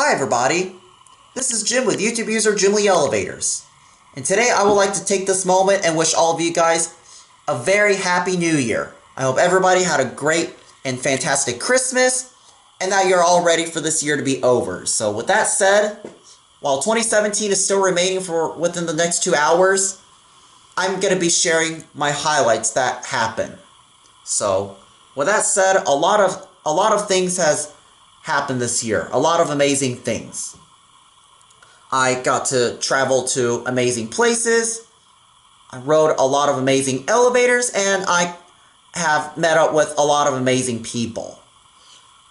Hi everybody, this is Jim with YouTube user JimLiElevators, and today I would like to take this moment and wish all of you guys a very happy new year. I hope everybody had a great and fantastic Christmas and that you're all ready for this year to be over. So with that said, while 2017 is still remaining for within the next 2 hours, I'm going to be sharing my highlights that happened. So with that said, a lot of things has happened this year. A lot of amazing things. I got to travel to amazing places. I rode a lot of amazing elevators, and I have met up with a lot of amazing people.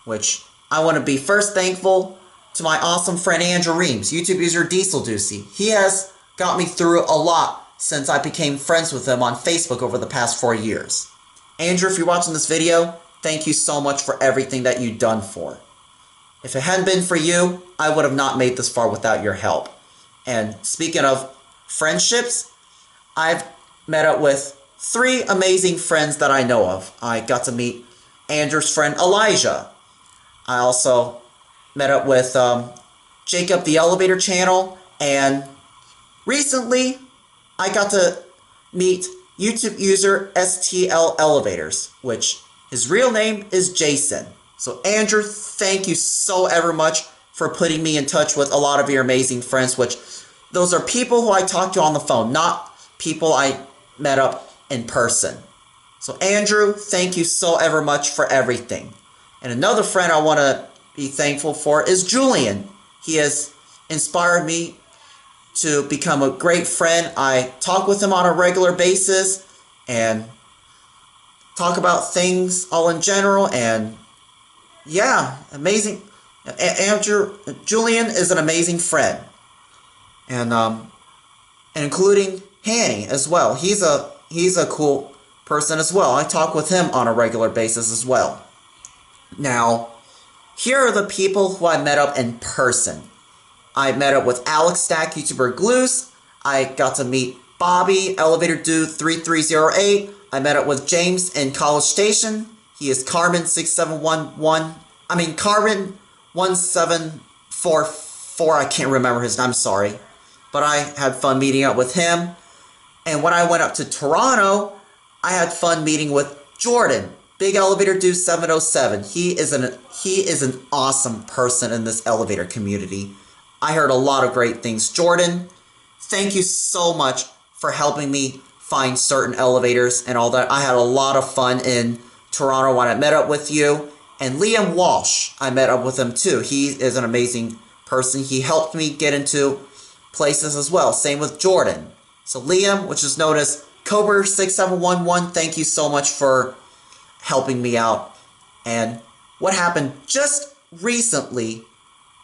Which I want to be first thankful to my awesome friend Andrew Reams, YouTube user Diesel Doocy. He has got me through a lot since I became friends with him on Facebook over the past 4 years. Andrew, if you're watching this video, thank you so much for everything that you've done for. If it hadn't been for you, I would have not made this far without your help. And speaking of friendships, I've met up with 3 amazing friends that I know of. I got to meet Andrew's friend Elijah. I also met up with Jacob the Elevator Channel, and recently I got to meet YouTube user STLElevators, which his real name is Jason. So Andrew, thank you so ever much for putting me in touch with a lot of your amazing friends, which those are people who I talked to on the phone, not people I met up in person. So Andrew, thank you so ever much for everything. And another friend I want to be thankful for is Julian. He has inspired me to become a great friend. I talk with him on a regular basis and talk about things all in general, and yeah, amazing. Julian is an amazing friend, and including Hanny as well. He's a cool person as well. I talk with him on a regular basis as well. Now, here are the people who I met up in person. I met up with Alex Stack, YouTuber Gloose. I got to meet Bobby, Elevator Dude 3308. I met up with James in College Station. He is Carmen1744. I can't remember his name, I'm sorry. But I had fun meeting up with him. And when I went up to Toronto, I had fun meeting with Jordan, Big Elevator Dude 707. He is an awesome person in this elevator community. I heard a lot of great things. Jordan, thank you so much for helping me find certain elevators and all that. I had a lot of fun in Toronto when I met up with you. And Liam Walsh, I met up with him too. He is an amazing person. He helped me get into places as well. Same with Jordan. So Liam, which is known as Cobra6711, thank you so much for helping me out. And what happened just recently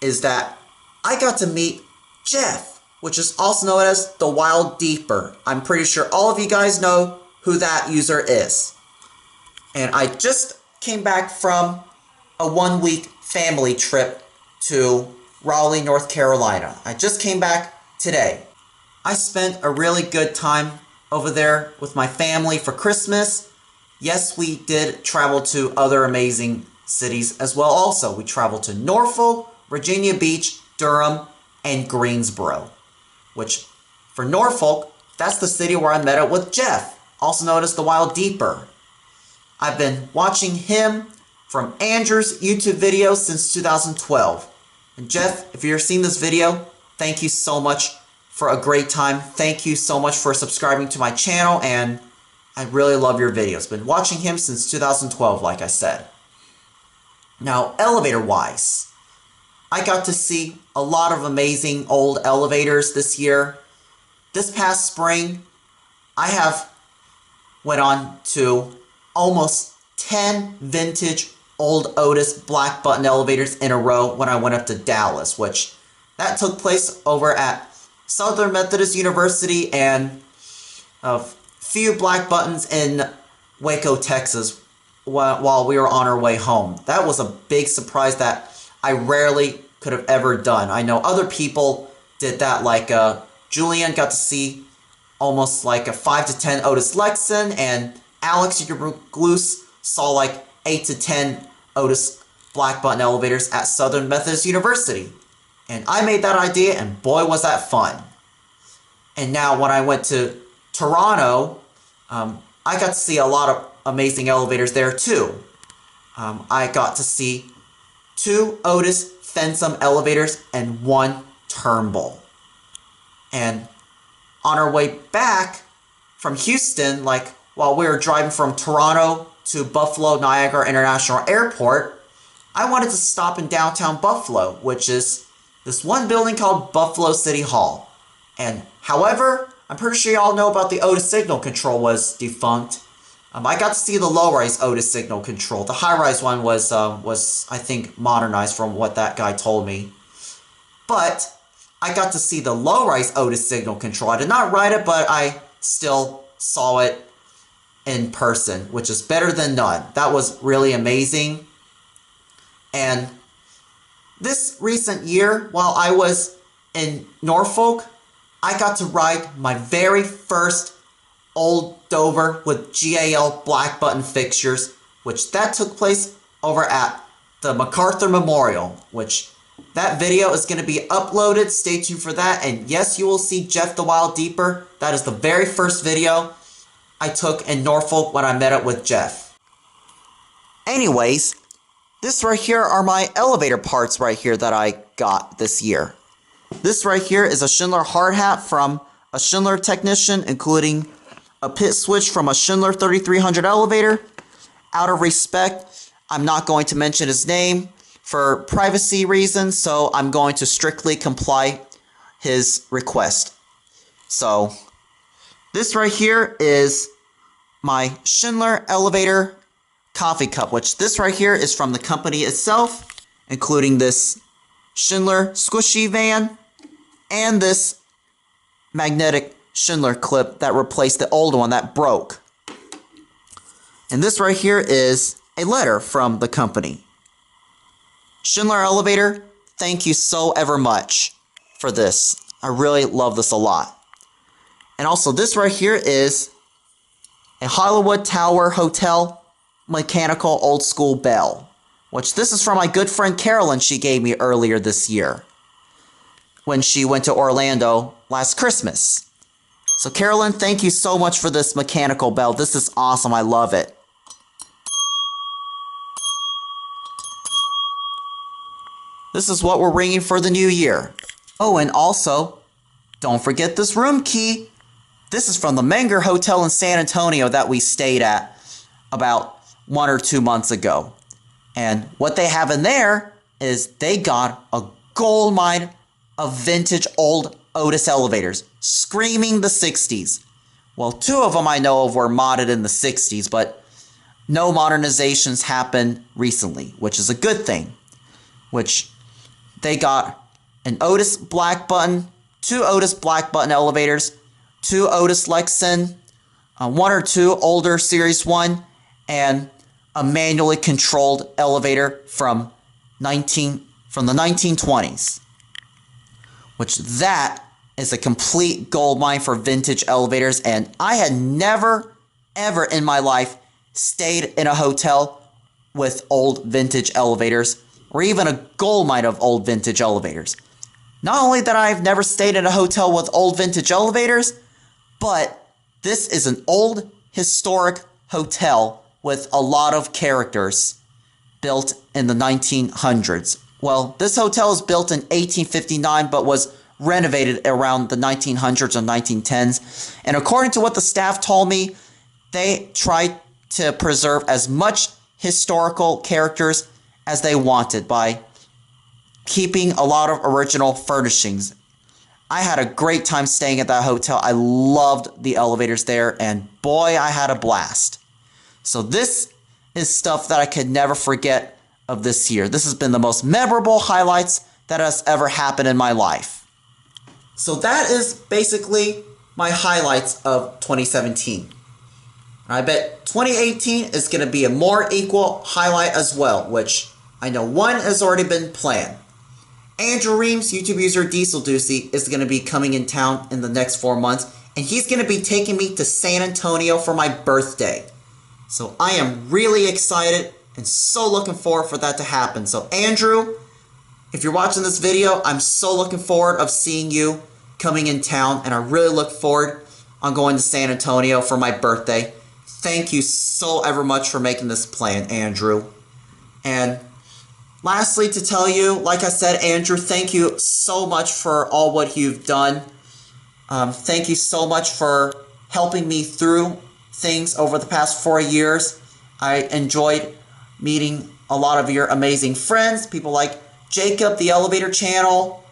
is that I got to meet Jeff, which is also known as the Wild Deeper. I'm pretty sure all of you guys know who that user is. And I just came back from a 1-week family trip to Raleigh, North Carolina. I just came back today. I spent a really good time over there with my family for Christmas. Yes, we did travel to other amazing cities as well also. We traveled to Norfolk, Virginia Beach, Durham, and Greensboro. Which, for Norfolk, that's the city where I met up with Jeff, also known as the Wild Deeper. I've been watching him from Andrew's YouTube videos since 2012. And Jeff, if you're seeing this video, thank you so much for a great time. Thank you so much for subscribing to my channel, and I really love your videos. Been watching him since 2012, like I said. Now, elevator-wise, I got to see a lot of amazing old elevators this year. This past spring, I have went on to almost 10 vintage old Otis black button elevators in a row when I went up to Dallas, which that took place over at Southern Methodist University, and a few black buttons in Waco, Texas while we were on our way home. That was a big surprise that I rarely could have ever done. I know other people did that, like Julian got to see almost like a 5 to 10 Otis Lexan, and Alex Gloose saw like 8 to 10 Otis black button elevators at Southern Methodist University. And I made that idea, and boy was that fun. And now when I went to Toronto, I got to see a lot of amazing elevators there too. I got to see 2 Otis Lexan elevators and 1 Turnbull. And on our way back from Houston, like while we were driving from Toronto to Buffalo Niagara International Airport, I wanted to stop in downtown Buffalo, which is this one building called Buffalo City Hall. And however, I'm pretty sure y'all know about the Otis Signal Control was defunct. I got to see the low-rise Otis Signal Control. The high-rise one was I think, modernized from what that guy told me. But I got to see the low-rise Otis Signal Control. I did not ride it, but I still saw it in person, which is better than none. That was really amazing. And this recent year, while I was in Norfolk, I got to ride my very first Old Dover with GAL black button fixtures, which that took place over at the MacArthur Memorial, which that video is going to be uploaded. Stay tuned for that. And yes, you will see Jeff the Wild Deeper. That is the very first video I took in Norfolk when I met up with Jeff. Anyways, this right here are my elevator parts right here that I got this year. This right here is a Schindler hard hat from a Schindler technician, including a pit switch from a Schindler 3300 elevator. Out of respect, I'm not going to mention his name for privacy reasons, so I'm going to strictly comply his request. So, this right here is my Schindler elevator coffee cup, which this right here is from the company itself, including this Schindler squishy van and this magnetic Schindler clip that replaced the old one that broke. And this right here is a letter from the company. Schindler Elevator, thank you so ever much for this. I really love this a lot. And also this right here is a Hollywood Tower Hotel mechanical old school bell, which this is from my good friend Carolyn. She gave me earlier this year when she went to Orlando last Christmas. So Carolyn, thank you so much for this mechanical bell. This is awesome. I love it. This is what we're ringing for the new year. Oh, and also, don't forget this room key. This is from the Menger Hotel in San Antonio that we stayed at about 1 or 2 months ago. And what they have in there is they got a gold mine of vintage old Otis elevators, screaming the 60s. Well, 2 of them I know of were modded in the 60s, but no modernizations happened recently, which is a good thing. Which they got an Otis black button, 2 Otis black button elevators, 2 Otis Lexan, 1 or 2 older Series 1, and a manually controlled elevator from the 1920s. Which that is a complete gold mine for vintage elevators, and I had never, ever in my life stayed in a hotel with old vintage elevators, or even a gold mine of old vintage elevators. Not only that I've never stayed in a hotel with old vintage elevators, but this is an old historic hotel with a lot of characters built in the 1900s. Well, this hotel is built in 1859, but was renovated around the 1900s or 1910s. And according to what the staff told me, they tried to preserve as much historical characters as they wanted by keeping a lot of original furnishings. I had a great time staying at that hotel. I loved the elevators there, and boy, I had a blast. So this is stuff that I could never forget of this year. This has been the most memorable highlights that has ever happened in my life. So that is basically my highlights of 2017. I bet 2018 is going to be a more equal highlight as well, which I know one has already been planned. Andrew Reams, YouTube user Diesel Doocy, is going to be coming in town in the next 4 months, and he's going to be taking me to San Antonio for my birthday. So I am really excited and so looking forward for that to happen. So Andrew, if you're watching this video, I'm so looking forward of seeing you coming in town, and I really look forward on going to San Antonio for my birthday. Thank you so ever much for making this plan, Andrew. And lastly, to tell you, like I said, Andrew, thank you so much for all what you've done. Thank you so much for helping me through things over the past 4 years. I enjoyed meeting a lot of your amazing friends, people like Jacob, the Elevator Channel,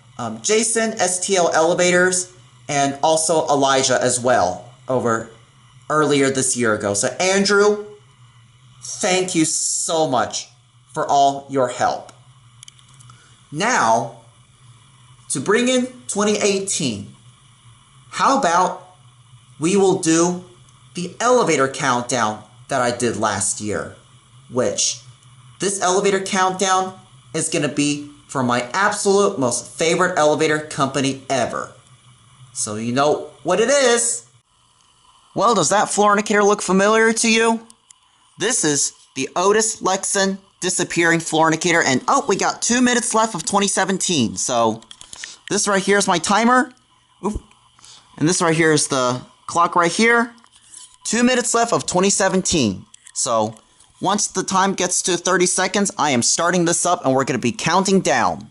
Jason, STL Elevators, and also Elijah as well, over earlier this year ago. So Andrew, thank you so much for all your help. Now, to bring in 2018, how about we will do the elevator countdown that I did last year, which this elevator countdown is going to be for my absolute most favorite elevator company ever. So you know what it is. Well, does that floor indicator look familiar to you? This is the Otis Lexan disappearing floor indicator, and oh, we got 2 minutes left of 2017. So this right here is my timer. Oop. And this right here is the clock right here. 2 minutes left of 2017. So once the time gets to 30 seconds, I am starting this up and we're going to be counting down.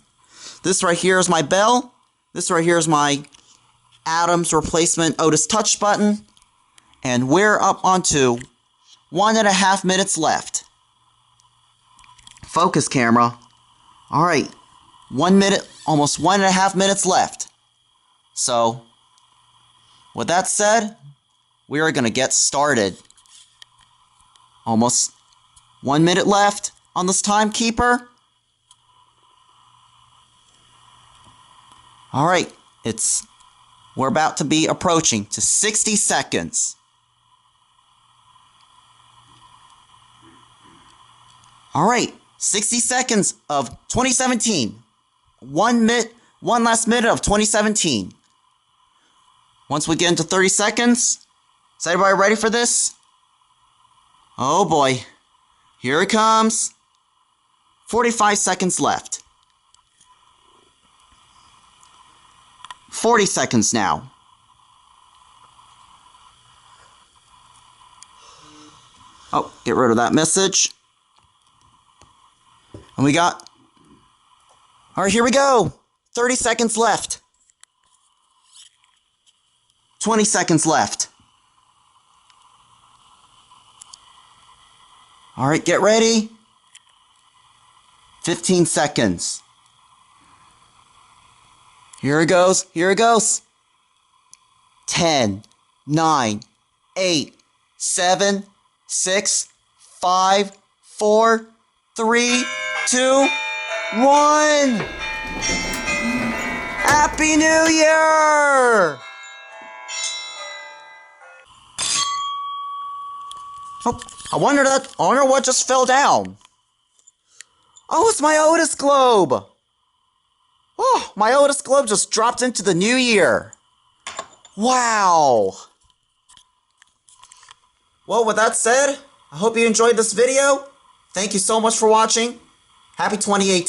This right here is my bell. This right here is my Adams replacement Otis touch button. And we're up onto 1.5 minutes left. Focus, camera. All right, 1 minute, almost 1.5 minutes left. So with that said, we are going to get started. Almost 1 minute left on this timekeeper. All right, we're about to be approaching to 60 seconds. All right, 60 seconds of 2017. One last minute of 2017. Once we get into 30 seconds, is everybody ready for this? Oh boy, here it comes. 45 seconds left. 40 seconds now. Oh, get rid of that message. And we got, all right, here we go. 30 seconds left. 20 seconds left. All right, get ready. 15 seconds. Here it goes. Here it goes. 10, 9, 8, 7, 6, 5, 4, 3, 2, 1. Happy New Year! Oh, I wonder what just fell down. Oh, it's my Otis globe. Oh, my Otis globe just dropped into the new year. Wow. Well, with that said, I hope you enjoyed this video. Thank you so much for watching. Happy 2018.